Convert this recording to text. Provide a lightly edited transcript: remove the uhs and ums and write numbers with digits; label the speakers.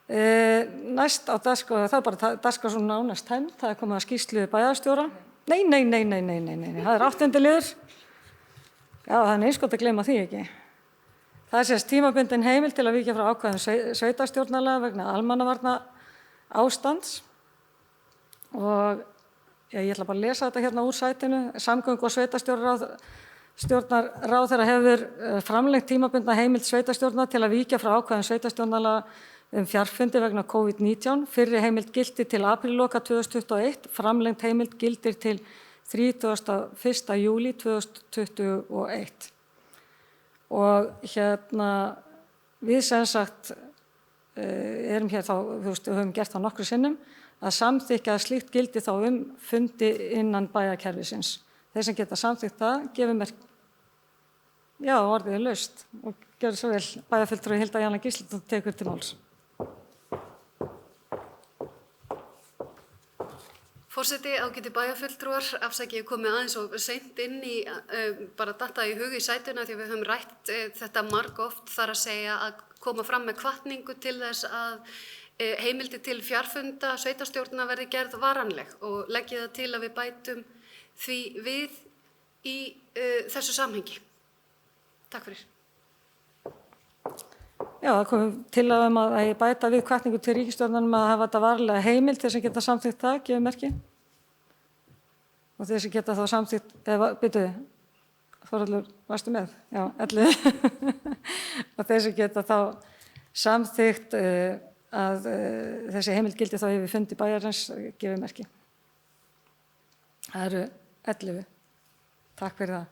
Speaker 1: Næst á dagskrá, það bara dagskrá svona nánast tæmd, það komið að skýrslu bæjarstjóra. Nei, það 8. liður. Já, það eins gott að gleyma því ekki. Það sést tímabundin heimild til að víkja frá ákvæðum sveitarstjórnarlaga vegna almannavarna ástands. Og ég ætla bara að lesa þetta hérna úr sætinu. Samgöngu- og sveitarstjórnarráðherra hefur framlengt tímabundna heimild sveitarstjórnar til að víkja frá ákvæðum sveitarstjórnarlaga fjarfundi vegna COVID-19. Fyrri heimild gildir til aprílloka 2021, framlengt heimild gildir til 31. júlí 2021. Og við sem sagt erum hér þá, við höfum gert það nokkru sinnum, að samþykkja að slíkt gildi þá fundi innan bæjarkerfisins. Þeir sem geta samþykkt það, gefum já, orðið laust og gjörðu svo vel. Bæjarfulltrúi Hilda Jana Gísladóttir tekur til máls.
Speaker 2: Forseti, ágæti bæjarfulltrúar, afsakið komið aðeins og seint inn í bara datta í hug í sætuna því við höfum rætt þetta margoft, þar að segja að koma fram með hvatningu til þess að heimildi til fjarfunda sveitarstjórna verði gerð varanleg og leggið það til að við bætum því við í þessu samhengi. Takk fyrir.
Speaker 1: Já, það kom til að ég bæta við hvatningu til ríkisstjórnarnum að hafa þetta varlega heimild þeir sem geta samþykkt það, gefur merki. Og þeir sem geta þá samþykkt, byrjuðu, Þórhallur, varstu með? Já, 11. Og þeir sem geta þá samþykkt að þessi heimild gildi þá yfir fundi bæjarins, gefur merki. Það eru 11. Takk fyrir það.